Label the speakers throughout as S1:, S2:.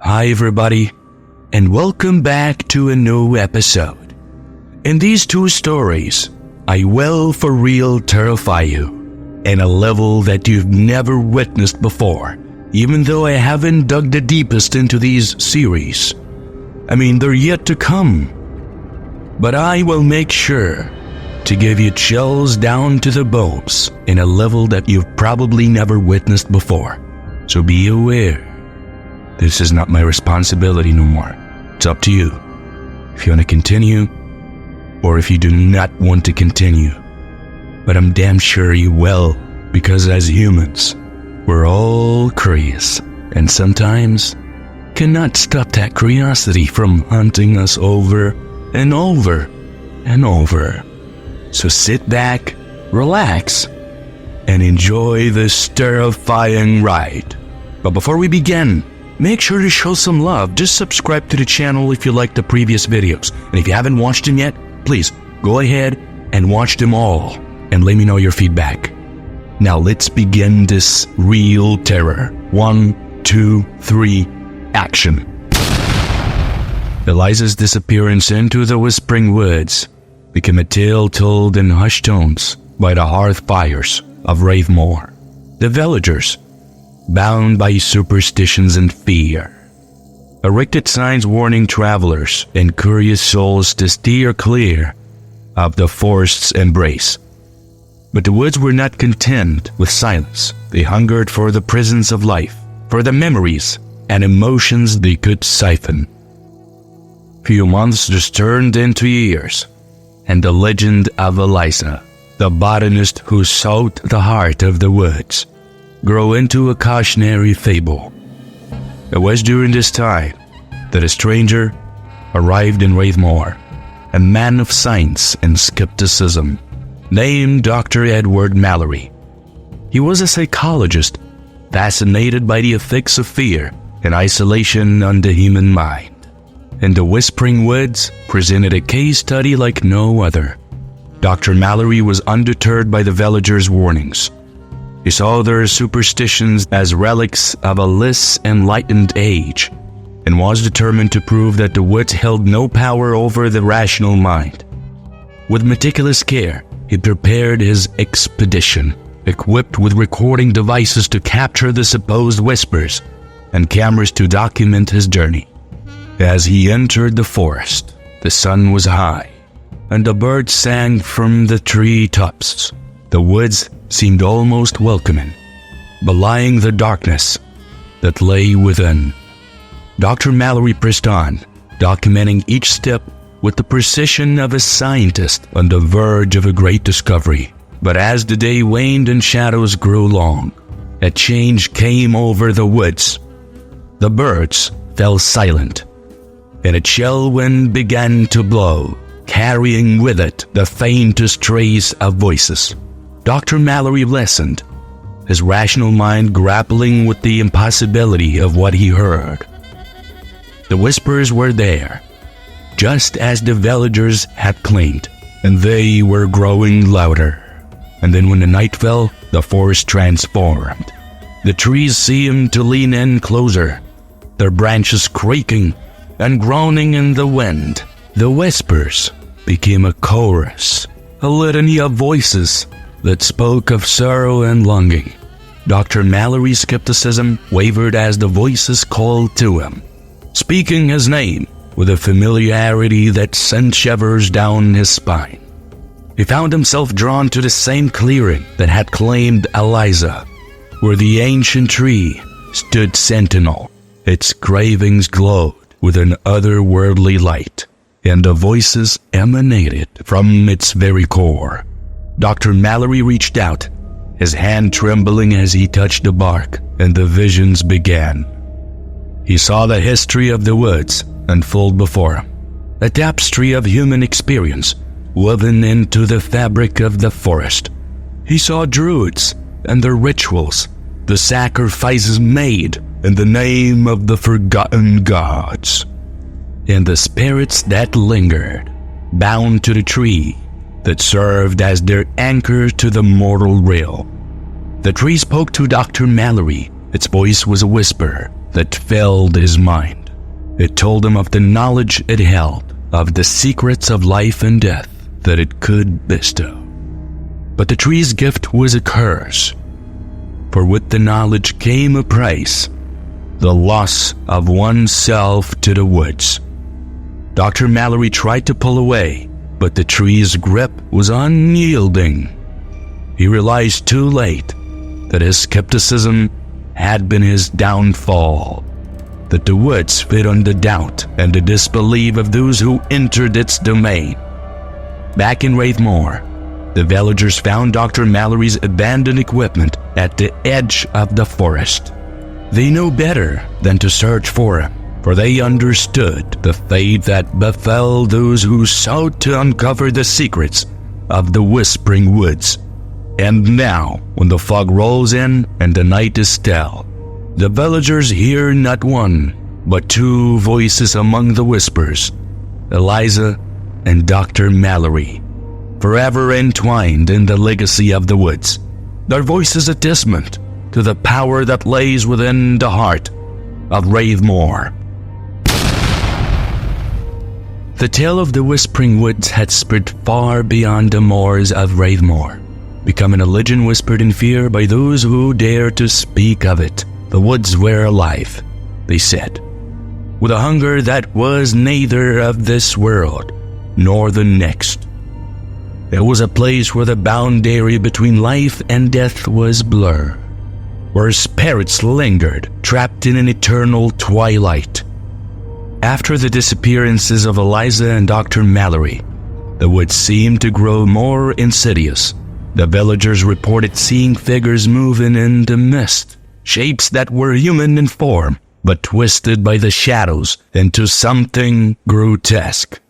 S1: Hi everybody, and welcome back to a new episode. In these two stories, I will for real terrify you in a level that you've never witnessed before, even though I haven't dug the deepest into these series. I mean, they're yet to come. But I will make sure to give you chills down to the bones in a level that you've probably never witnessed before. So be aware. This is not my responsibility no more. It's up to you. If you want to continue, or if you do not want to continue. But I'm damn sure you will, because as humans, we're all curious, and sometimes cannot stop that curiosity from hunting us over and over and over. So sit back, relax, and enjoy this terrifying ride. But before we begin, make sure to show some love. Just subscribe to the channel if you liked the previous videos. And if you haven't watched them yet, please go ahead and watch them all and let me know your feedback. Now let's begin this real terror. 1, 2, 3, action. Eliza's disappearance into the Whispering Woods became a tale told in hushed tones by the hearth fires of Ravemoor. The villagers, bound by superstitions and fear, erected signs warning travelers and curious souls to steer clear of the forest's embrace. But the woods were not content with silence. They hungered for the presence of life, for the memories and emotions they could siphon. Few months just turned into years, and the legend of Eliza, the botanist who sought the heart of the woods, grow into a cautionary fable. It was during this time that a stranger arrived in Ravemoor, a man of science and skepticism, named Dr. Edward Mallory. He was a psychologist, fascinated by the effects of fear and isolation on the human mind. And the Whispering Woods presented a case study like no other. Dr. Mallory was undeterred by the villagers' warnings. He saw their superstitions as relics of a less enlightened age, and was determined to prove that the woods held no power over the rational mind. With meticulous care, he prepared his expedition, equipped with recording devices to capture the supposed whispers, and cameras to document his journey. As he entered the forest, the sun was high, and the birds sang from the tree tops. The woods seemed almost welcoming, belying the darkness that lay within. Dr. Mallory pressed on, documenting each step with the precision of a scientist on the verge of a great discovery. But as the day waned and shadows grew long, a change came over the woods. The birds fell silent, and a chill wind began to blow, carrying with it the faintest trace of voices. Dr. Mallory listened, his rational mind grappling with the impossibility of what he heard. The whispers were there, just as the villagers had claimed, and they were growing louder. And then when the night fell, the forest transformed. The trees seemed to lean in closer, their branches creaking and groaning in the wind. The whispers became a chorus, a litany of voices that spoke of sorrow and longing. Dr. Mallory's skepticism wavered as the voices called to him, speaking his name with a familiarity that sent shivers down his spine. He found himself drawn to the same clearing that had claimed Eliza, where the ancient tree stood sentinel. Its cravings glowed with an otherworldly light, and the voices emanated from its very core. Dr. Mallory reached out, his hand trembling as he touched the bark, and the visions began. He saw the history of the woods unfold before him, a tapestry of human experience woven into the fabric of the forest. He saw druids and their rituals, the sacrifices made in the name of the forgotten gods, and the spirits that lingered, bound to the tree that served as their anchor to the mortal realm. The tree spoke to Dr. Mallory. Its voice was a whisper, that filled his mind. It told him of the knowledge it held, of the secrets of life and death that it could bestow. But the tree's gift was a curse, for with the knowledge came a price, the loss of oneself to the woods. Dr. Mallory tried to pull away, but the tree's grip was unyielding. He realized too late that his skepticism had been his downfall, that the woods fed on the doubt and the disbelief of those who entered its domain. Back in Wraithmore, the villagers found Dr. Mallory's abandoned equipment at the edge of the forest. They knew better than to search for him, for they understood the fate that befell those who sought to uncover the secrets of the Whispering Woods. And now, when the fog rolls in and the night is still, the villagers hear not one, but two voices among the whispers, Eliza and Dr. Mallory, forever entwined in the legacy of the woods. Their voices a testament to the power that lays within the heart of Wraithmore. The tale of the Whispering Woods had spread far beyond the moors of Wraithmore, becoming a legend whispered in fear by those who dared to speak of it. The woods were alive, they said, with a hunger that was neither of this world nor the next. It was a place where the boundary between life and death was blurred, where spirits lingered, trapped in an eternal twilight. After the disappearances of Eliza and Dr. Mallory, the woods seemed to grow more insidious. The villagers reported seeing figures moving in the mist, shapes that were human in form, but twisted by the shadows into something grotesque.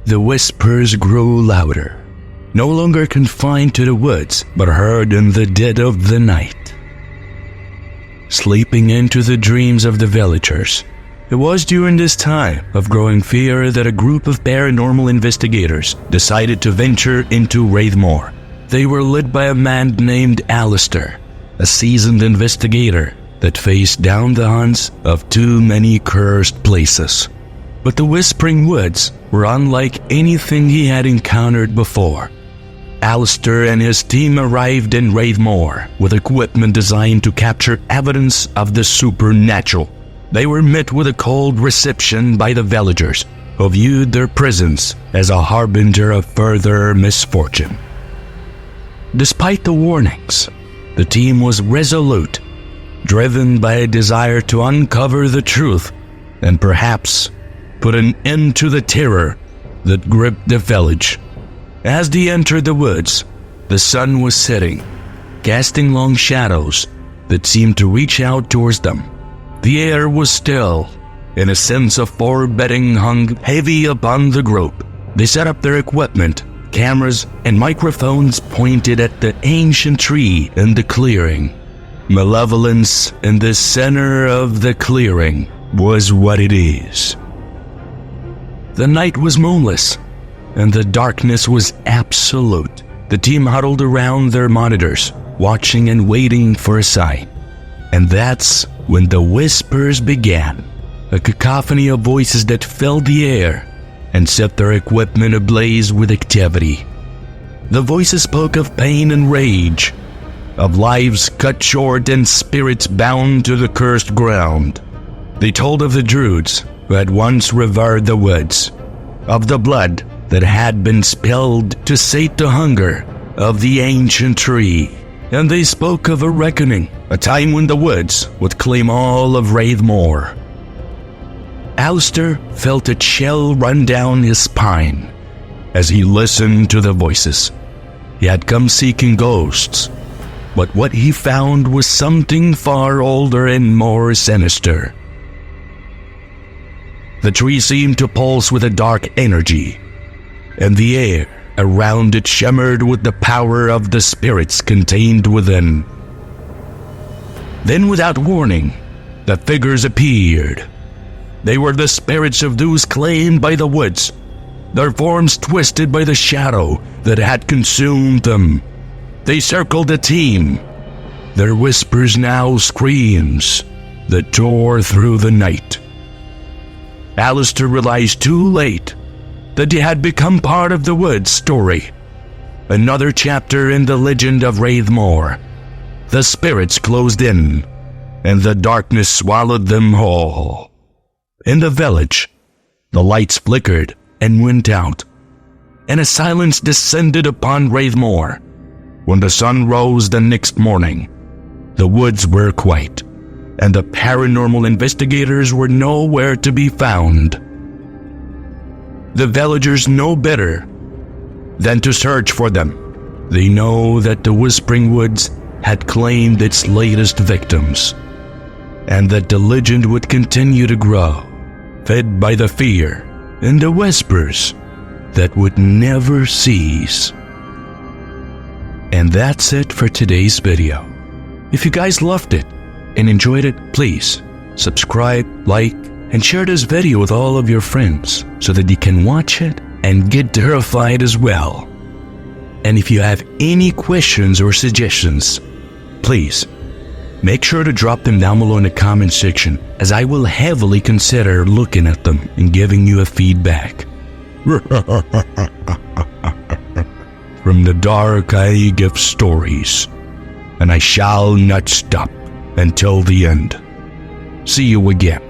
S1: The whispers grew louder, no longer confined to the woods, but heard in the dead of the night, sleeping into the dreams of the villagers. It was during this time of growing fear that a group of paranormal investigators decided to venture into Wraithmore. They were led by a man named Alistair, a seasoned investigator that faced down the haunts of too many cursed places. But the Whispering Woods were unlike anything he had encountered before. Alistair and his team arrived in Wraithmore with equipment designed to capture evidence of the supernatural. They were met with a cold reception by the villagers, who viewed their presence as a harbinger of further misfortune. Despite the warnings, the team was resolute, driven by a desire to uncover the truth and perhaps put an end to the terror that gripped the village. As they entered the woods, the sun was setting, casting long shadows that seemed to reach out towards them. The air was still, and a sense of foreboding hung heavy upon the group. They set up their equipment, cameras and microphones pointed at the ancient tree in the clearing. Malevolence in the center of the clearing was what it is. The night was moonless, and the darkness was absolute. The team huddled around their monitors, watching and waiting for a sign. And that's when the whispers began, a cacophony of voices that filled the air and set their equipment ablaze with activity. The voices spoke of pain and rage, of lives cut short and spirits bound to the cursed ground. They told of the druids who had once revered the woods, of the blood that had been spilled to sate the hunger of the ancient tree. And they spoke of a reckoning, a time when the woods would claim all of Wraithmore. Alistair felt a chill run down his spine as he listened to the voices. He had come seeking ghosts, but what he found was something far older and more sinister. The tree seemed to pulse with a dark energy, and the air around it shimmered with the power of the spirits contained within. Then, without warning, the figures appeared. They were the spirits of those claimed by the woods, their forms twisted by the shadow that had consumed them. They circled the team, their whispers now screams, that tore through the night. Alistair realized too late that he had become part of the woods story. Another chapter in the legend of Raithmore. The spirits closed in, and the darkness swallowed them whole. In the village, the lights flickered and went out, and a silence descended upon Raithmore. When the sun rose the next morning, the woods were quiet, and the paranormal investigators were nowhere to be found. The villagers know better than to search for them. They know that the Whispering Woods had claimed its latest victims, and that the legend would continue to grow, fed by the fear and the whispers that would never cease. And that's it for today's video. If you guys loved it and enjoyed it, please subscribe, like, and share this video with all of your friends so that you can watch it and get terrified as well. And if you have any questions or suggestions, please make sure to drop them down below in the comment section, as I will heavily consider looking at them and giving you a feedback. From the dark I give stories, and I shall not stop until the end. See you again.